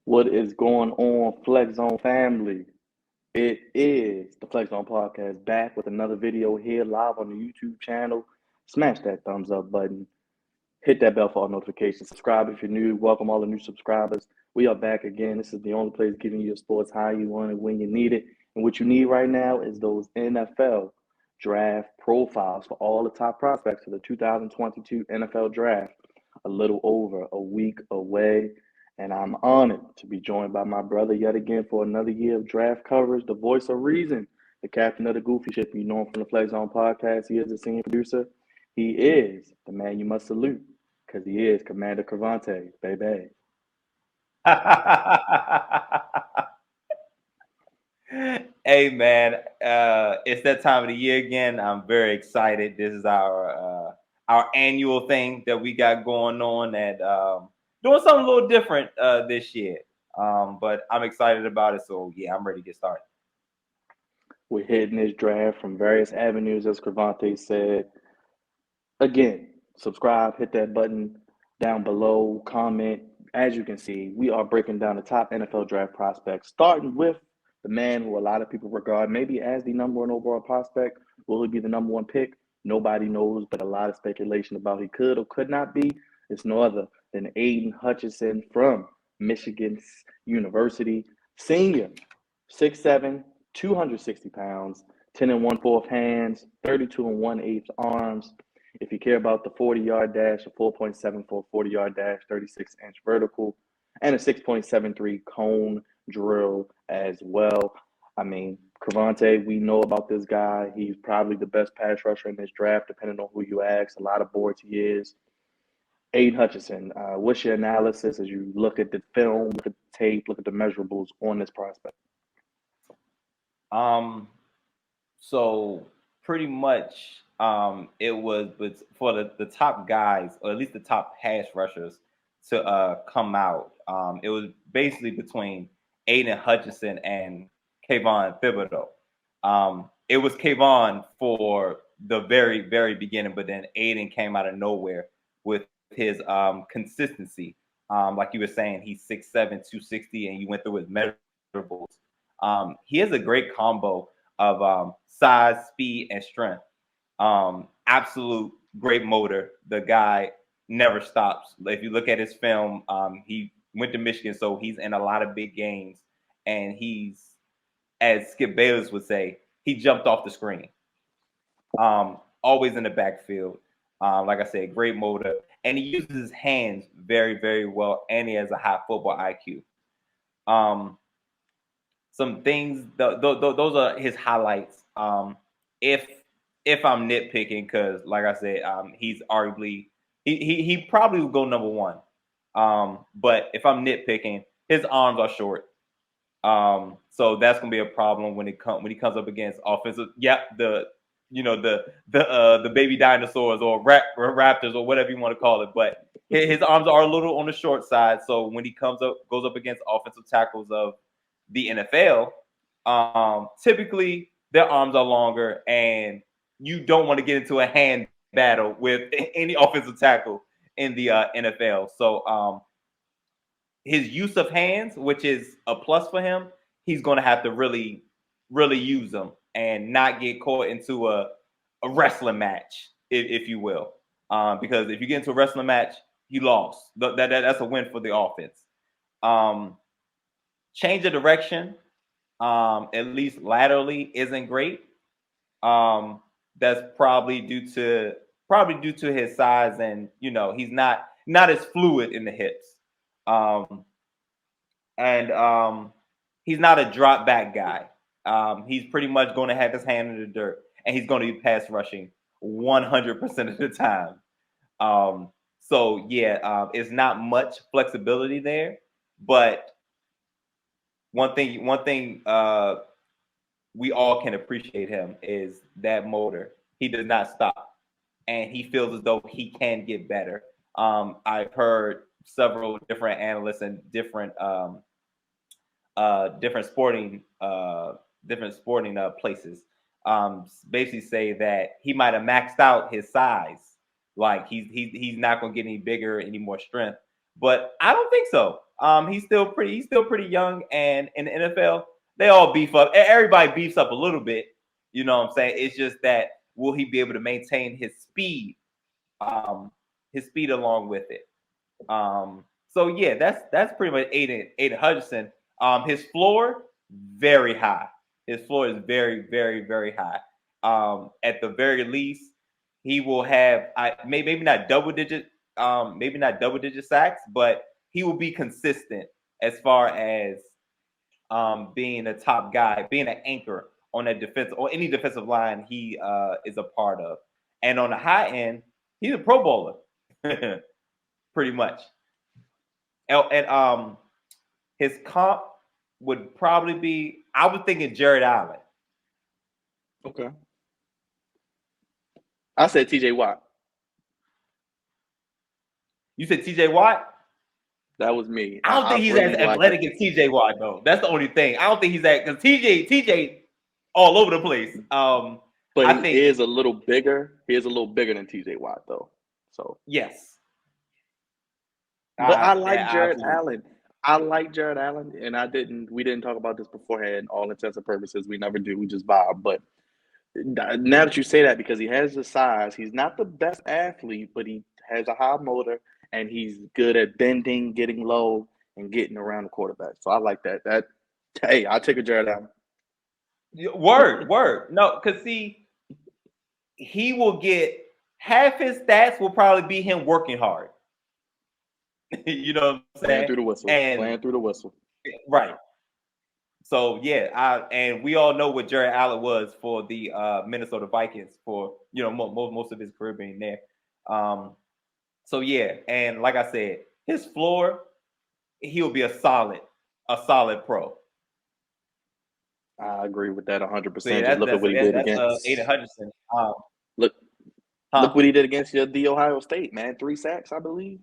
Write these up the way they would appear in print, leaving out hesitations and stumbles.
What is going on, Flex Zone family? It is the Flex Zone Podcast back with another video here live on the YouTube channel. Smash that thumbs up button. Hit that bell for all notifications. Subscribe if you're new. Welcome all the new subscribers. We are back again. This is the only place giving you your sports how you want it, when you need it. And what you need right now is those NFL draft profiles for all the top prospects for the 2022 NFL draft. A little over a week away. And I'm honored to be joined by my brother yet again for another year of draft coverage, the voice of reason, the captain of the goofy ship. You know him from the Flex Zone Podcast. He is the senior producer. He is the man you must salute because he is Commander Crevonte, baby. Hey man, it's that time of the year again. I'm very excited. This is our annual thing that we got going on, and doing something a little different this year. But I'm excited about it. So yeah, I'm ready to get started. We're hitting this draft from various avenues, as Crevonte said. Again, subscribe, hit that button down below, comment. As you can see, we are breaking down the top NFL draft prospects, starting with the man who a lot of people regard maybe as the number one overall prospect. Will he be the number one pick? Nobody knows, but a lot of speculation about he could or could not be. It's no other than Aidan Hutchinson from Michigan University, senior, 6'7", 260 pounds, 10 and 1/4 hands, 32 and 1/8 arms. If you care about the 40-yard dash, a 4.74 40-yard dash, 36-inch vertical, and a 6.73 cone drill as well. I mean, Crevonte, we know about this guy. He's probably the best pass rusher in this draft, depending on who you ask. A lot of boards he is. Aidan Hutchinson, what's your analysis as you look at the film, look at the tape, look at the measurables on this prospect? So pretty much, it was for the top guys, or at least the top pass rushers, to come out. It was basically between Aidan Hutchinson and Kayvon Thibodeau. It was Kayvon for the very, very beginning, but then Aidan came out of nowhere with his consistency. Like you were saying, he's 6'7", 260, and you went through his measurables. He has a great combo of size, speed, and strength. Absolute great motor. The guy never stops. If you look at his film, he went to Michigan, so he's in a lot of big games, and he's, as Skip Bayless would say, he jumped off the screen. Always in the backfield. Like I said, great motor, and he uses his hands very, very well, and he has a high football IQ. Some things, those are his highlights. If I'm nitpicking, because like I said, he's arguably he probably will go number one. But if I'm nitpicking, his arms are short. So that's gonna be a problem when he comes up against offensive. Yep, the baby dinosaurs or raptors or whatever you want to call it. But his arms are a little on the short side. So when he goes up against offensive tackles of the NFL, typically their arms are longer, and you don't want to get into a hand battle with any offensive tackle in the NFL. So his use of hands, which is a plus for him, he's going to have to really, really use them and not get caught into a wrestling match, if you will. Because if you get into a wrestling match, you lost. That's a win for the offense. Change of direction, at least laterally, isn't great. That's probably due to his size, and he's not as fluid in the hips. And he's not a drop back guy. He's pretty much going to have his hand in the dirt, and he's going to be pass rushing 100% of the time. So yeah, it's not much flexibility there, but one thing we all can appreciate him is that motor. He does not stop, and he feels as though he can get better. I've heard several different analysts and different sporting places basically say that he might have maxed out his size. Like he's not going to get any bigger, any more strength. But I don't think so. He's still pretty young, and in the NFL, they all beef up. Everybody beefs up a little bit. You know what I'm saying? It's just that will he be able to maintain his speed along with it? So yeah, that's pretty much Aidan Hutchinson. His floor very high. His floor is very, very, very high. At the very least, he will have maybe not double digit, maybe not double digit sacks, but he will be consistent as far as being a top guy, being an anchor on that defense or any defensive line he is a part of. And on the high end, he's a Pro Bowler, pretty much. And his comp would probably be, I was thinking Jared Allen. Okay. I said TJ Watt. You said TJ Watt? That was me. I don't think he's really as athletic as TJ Watt, though. That's the only thing. I don't think he's that, because TJ all over the place. But I think is a little bigger. He is a little bigger than TJ Watt, though. So yes. But I like Jared Allen. I like Jared Allen, and we didn't talk about this beforehand. All intents and purposes, we never do. We just vibe. But now that you say that, because he has the size, he's not the best athlete, but he has a high motor, and he's good at bending, getting low, and getting around the quarterback. So I like that. Hey, I'll take a Jared Allen. Word. No, because see, he will get half his stats will probably be him working hard. You know what I'm saying? Playing through the whistle. Right. So yeah, and we all know what Jared Allen was for the Minnesota Vikings for most of his career being there. So yeah, and like I said, his floor, he'll be a solid pro. I agree with that 100%. So yeah, Just look at what he did against Aidan Hutchinson. Look what he did against the Ohio State, man. 3 sacks, I believe.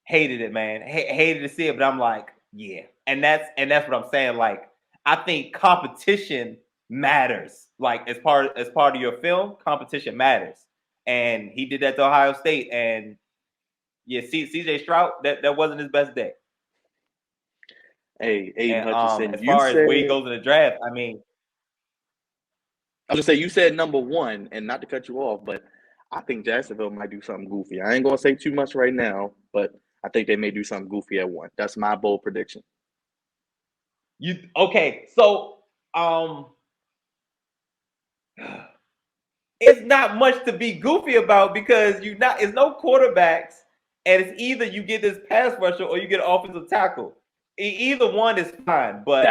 Hated it, man. Hated to see it, but I'm like, yeah. And that's what I'm saying. Like, I think competition matters. Like, as part of your film, competition matters. And he did that to Ohio State. And yeah, CJ Stroud, that wasn't his best day. Hey, Aidan Hutchinson, as far as where he goes in the draft, I mean, I was gonna say, you said number 1, and not to cut you off, but I think Jacksonville might do something goofy. I ain't gonna say too much right now, but I think they may do something goofy at 1. That's my bold prediction. So it's not much to be goofy about, because it's no quarterbacks, and it's either you get this pass rusher or you get an offensive tackle. Either one is fine, but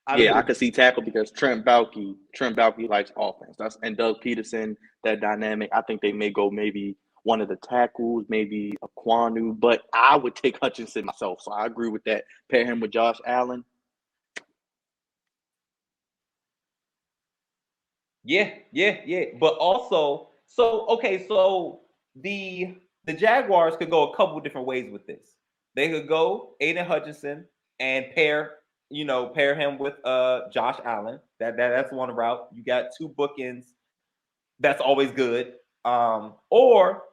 I could see tackle, because Trent Baalke likes offense. And Doug Peterson, that dynamic. I think they may go maybe one of the tackles, maybe a Kwanu, but I would take Hutchinson myself. So I agree with that. Pair him with Josh Allen. Yeah. But also, so the Jaguars could go a couple different ways with this. They could go Aidan Hutchinson and pair him with Josh Allen. That's one route. You got 2 bookends. That's always good. Or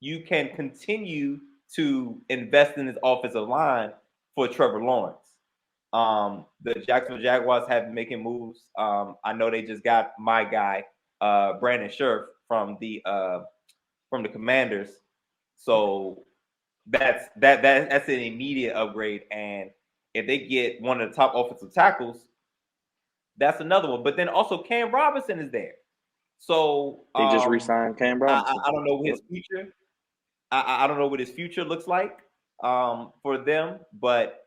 you can continue to invest in this offensive line for Trevor Lawrence. The Jacksonville Jaguars have been making moves. I know they just got my guy, Brandon Scherf from the Commanders. So that's an immediate upgrade. And if they get one of the top offensive tackles, that's another one. But then also Cam Robinson is there. So they just re-signed Cam Robinson. I don't know what his future. I don't know what his future looks like for them. But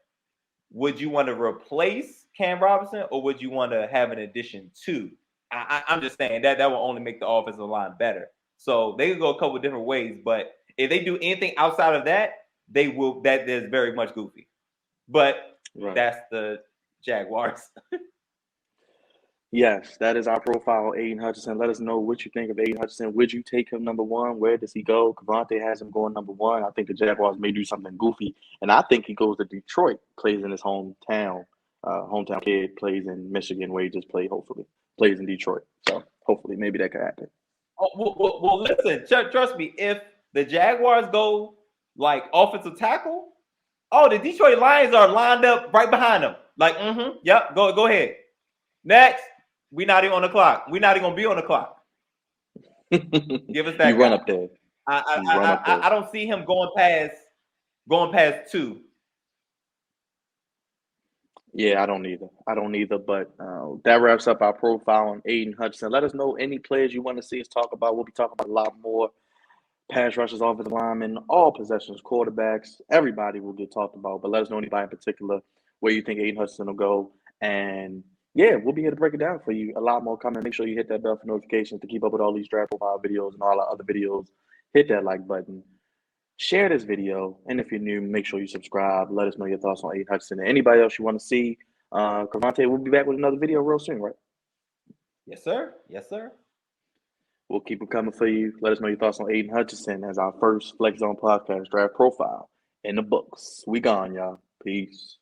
would you want to replace Cam Robinson, or would you want to have an addition to? I'm just saying that will only make the offensive line better. So they could go a couple of different ways. But if they do anything outside of that, they will. That is very much goofy. But that's the Jaguars. Yes, that is our profile, Aidan Hutchinson. Let us know what you think of Aidan Hutchinson. Would you take him number 1? Where does he go? Crevonte has him going number 1. I think the Jaguars may do something goofy. And I think he goes to Detroit, plays in his hometown. Hometown kid, plays in Michigan, where he just played, hopefully. Plays in Detroit. So hopefully maybe that could happen. Well, listen, trust me. If the Jaguars go like offensive tackle, Oh, the Detroit Lions are lined up right behind them. Like, yep, go ahead. Next. We're not even on the clock. We're not even gonna be on the clock. Give us that You run guy. up there. I don't see him going past 2. Yeah, I don't either. But that wraps up our profile on Aidan Hutchinson. Let us know any players you want to see us talk about. We'll be talking about a lot more. Pass rushers, offensive linemen, all possessions, quarterbacks, everybody will get talked about. But let us know anybody in particular where you think Aidan Hutchinson will go. And yeah, we'll be here to break it down for you. A lot more coming. Make sure you hit that bell for notifications to keep up with all these draft profile videos and all our other videos. Hit that like button. Share this video. And if you're new, make sure you subscribe. Let us know your thoughts on Aidan Hutchinson. And anybody else you want to see, Crevonte will be back with another video real soon, right? Yes, sir. Yes, sir. We'll keep it coming for you. Let us know your thoughts on Aidan Hutchinson as our first Flex Zone podcast draft profile in the books. We gone, y'all. Peace.